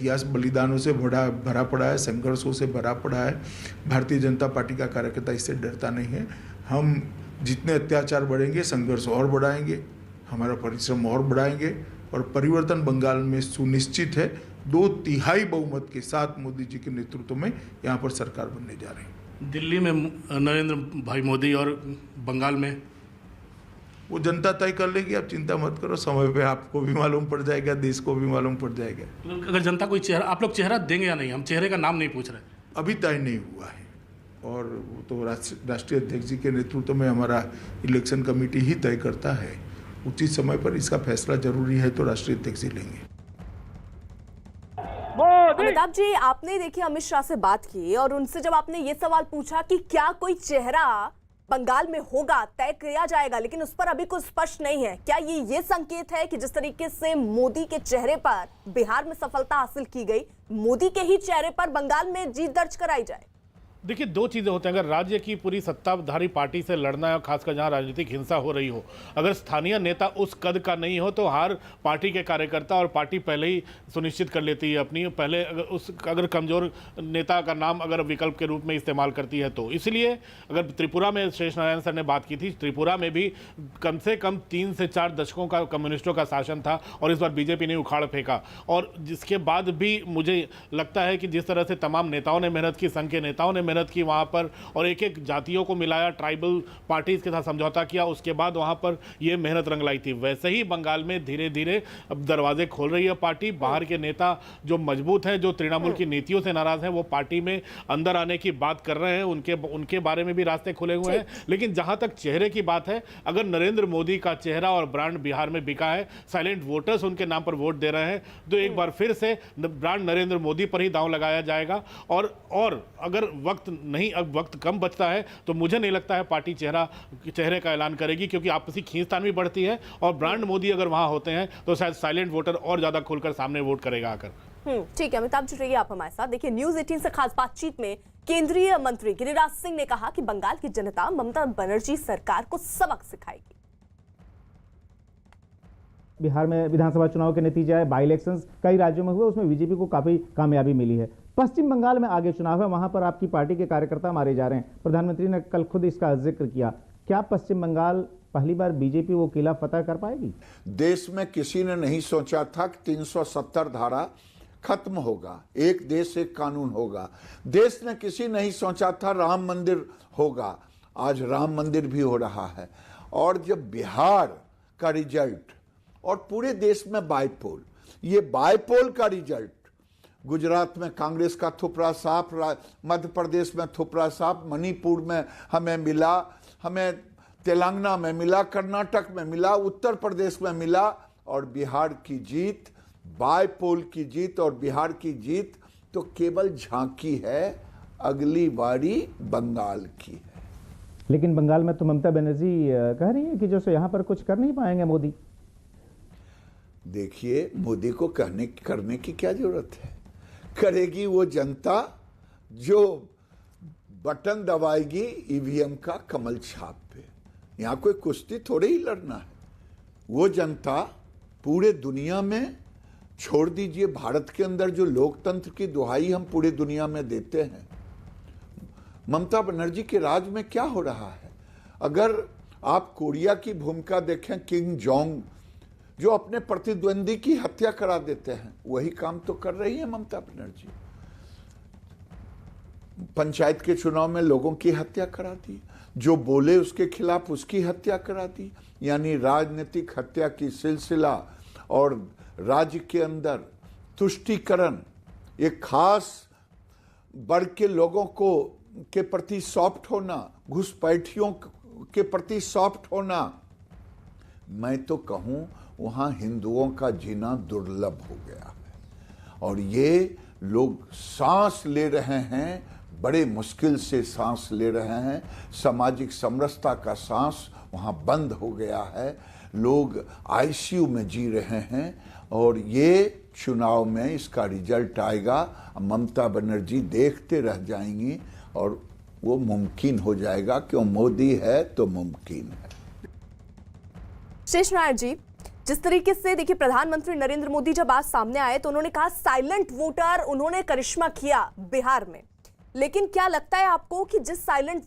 इतिहास बलिदानों से भरा पड़ा है, संघर्षों से भरा पड़ा है। भारतीय जनता पार्टी का कार्यकर्ता इससे डरता नहीं है। हम जितने अत्याचार बढ़ेंगे, संघर्ष और बढ़ाएंगे, हमारा परिश्रम और बढ़ाएंगे और परिवर्तन बंगाल में सुनिश्चित है। 2/3 बहुमत के साथ मोदी जी के नेतृत्व में यहाँ पर सरकार बनने जा रही है। दिल्ली में नरेंद्र भाई मोदी और बंगाल में वो जनता तय कर लेगी, आप चिंता मत करो। समय पे आपको भी मालूम पड़ जाएगा, देश को भी मालूम पड़ जाएगा। अगर जनता कोई चेहरा, आप लोग चेहरा देंगे या नहीं? हम चेहरे का नाम नहीं पूछ रहे, अभी तय नहीं हुआ है और वो तो राष्ट्रीय अध्यक्ष जी के नेतृत्व में हमारा इलेक्शन कमेटी ही तय करता है। उचित समय पर इसका फैसला जरूरी है तो राष्ट्रीय अध्यक्ष जी लेंगे। अमिताभ जी, आपने देखिए अमित शाह से बात की और उनसे जब आपने ये सवाल पूछा कि क्या कोई चेहरा बंगाल में होगा, तय किया जाएगा, लेकिन उस पर अभी कुछ स्पष्ट नहीं है। क्या ये संकेत है कि जिस तरीके से मोदी के चेहरे पर बिहार में सफलता हासिल की गई, मोदी के ही चेहरे पर बंगाल में जीत दर्ज कराई जाए? देखिए, दो चीज़ें होती हैं। अगर राज्य की पूरी सत्ताधारी पार्टी से लड़ना है, खासकर जहां राजनीतिक हिंसा हो रही हो, अगर स्थानीय नेता उस कद का नहीं हो तो हर पार्टी के कार्यकर्ता और पार्टी पहले ही सुनिश्चित कर लेती है अपनी, पहले अगर कमज़ोर नेता का नाम अगर विकल्प के रूप में इस्तेमाल करती है तो। इसलिए अगर त्रिपुरा में शेष नारायण सर ने बात की थी, त्रिपुरा में भी कम से कम 3 से 4 दशकों का कम्युनिस्टों का शासन था और इस बार बीजेपी ने उखाड़ फेंका। और जिसके बाद भी मुझे लगता है कि जिस तरह से तमाम नेताओं ने मेहनत की, संघ के नेताओं ने मेहनत की वहां पर और एक एक जातियों को मिलाया, ट्राइबल पार्टीज के साथ समझौता किया, उसके बाद वहां पर यह मेहनत रंग लाई थी। वैसे ही बंगाल में धीरे धीरे अब दरवाजे खोल रही है पार्टी। बाहर के नेता जो मजबूत हैं, जो तृणमूल की नीतियों से नाराज हैं, वो पार्टी में अंदर आने की बात कर रहे हैं। उनके बारे में भी रास्ते खुले हुए हैं। लेकिन जहां तक चेहरे की बात है, अगर नरेंद्र मोदी का चेहरा और ब्रांड बिहार में बिका है, साइलेंट वोटर्स उनके नाम पर वोट दे रहे हैं, तो एक बार फिर से ब्रांड नरेंद्र मोदी पर ही दांव लगाया जाएगा। और अगर अब वक्त कम बचता है तो मुझे नहीं लगता है पार्टी चेहरे का ऐलान करेगी, क्योंकि आपसी खींचतान भी बढ़ती है और ब्रांड मोदी अगर वहां होते हैं तो शायद साइलेंट वोटर और ज्यादा खुलकर सामने वोट करेगा आकर। ठीक है अमिताभ जी, रहिए आप हमारे साथ। देखिए, न्यूज़ 18 से खास बातचीत में केंद्रीय मंत्री गिरिराज सिंह ने कहा कि बंगाल की जनता ममता बनर्जी सरकार को सबक सिखाएगी। बिहार में विधानसभा चुनाव के नतीजे आए, बाई इलेक्शंस कई राज्यों में हुए, उसमें बीजेपी को काफी कामयाबी मिली है। पश्चिम बंगाल में आगे चुनाव है, वहां पर आपकी पार्टी के कार्यकर्ता मारे जा रहे हैं। प्रधानमंत्री ने कल खुद इसका जिक्र किया। क्या पश्चिम बंगाल पहली बार बीजेपी वो किला फतह कर पाएगी? देश में किसी ने नहीं सोचा था कि 370 धारा खत्म होगा, एक देश एक कानून होगा। देश ने किसी नहीं सोचा था राम मंदिर होगा, आज राम मंदिर भी हो रहा है। और जब बिहार का रिजल्ट और पूरे देश में बाइपोल, ये बाइपोल का रिजल्ट, गुजरात में कांग्रेस का थुपरा साफ, मध्य प्रदेश में थुपरा साफ, मणिपुर में हमें मिला, हमें तेलंगाना में मिला, कर्नाटक में मिला, उत्तर प्रदेश में मिला, और बिहार की जीत, बाइपोल की जीत और बिहार की जीत तो केवल झांकी है, अगली बारी बंगाल की है। लेकिन बंगाल में तो ममता बनर्जी कह रही है कि जो यहाँ पर कुछ कर नहीं पाएंगे मोदी। देखिए, मोदी को करने की क्या जरूरत है? करेगी वो जनता जो बटन दबाएगी ईवीएम का कमल छाप पे। यहाँ कोई कुश्ती थोड़ी ही लड़ना है। वो जनता पूरे दुनिया में, छोड़ दीजिए भारत के अंदर, जो लोकतंत्र की दुहाई हम पूरे दुनिया में देते हैं। ममता बनर्जी के राज में क्या हो रहा है? अगर आप कोरिया की भूमिका देखें, किम जोंग जो अपने प्रतिद्वंदी की हत्या करा देते हैं, वही काम तो कर रही है ममता बनर्जी। पंचायत के चुनाव में लोगों की हत्या करा दी, जो बोले उसके खिलाफ उसकी हत्या करा दी। यानी राजनीतिक हत्या की सिलसिला और राज्य के अंदर तुष्टीकरण, एक खास वर्ग के लोगों को के प्रति सॉफ्ट होना, घुसपैठियों के प्रति सॉफ्ट होना। मैं तो कहूं वहां हिंदुओं का जीना दुर्लभ हो गया है और ये लोग सांस ले रहे हैं, बड़े मुश्किल से सांस ले रहे हैं। सामाजिक समरसता का सांस वहां बंद हो गया है, लोग आईसीयू में जी रहे हैं और ये चुनाव में इसका रिजल्ट आएगा। ममता बनर्जी देखते रह जाएंगी और वो मुमकिन हो जाएगा, क्यों मोदी है तो मुमकिन है। शेष नारायण जी, जिस तरीके से देखिए प्रधानमंत्री नरेंद्र मोदी जब आज सामने आए तो उन्होंने कहा साइलेंट वोटर, उन्होंने करिश्मा किया बिहार में। लेकिन क्या लगता है आपको कि जिस साइलेंट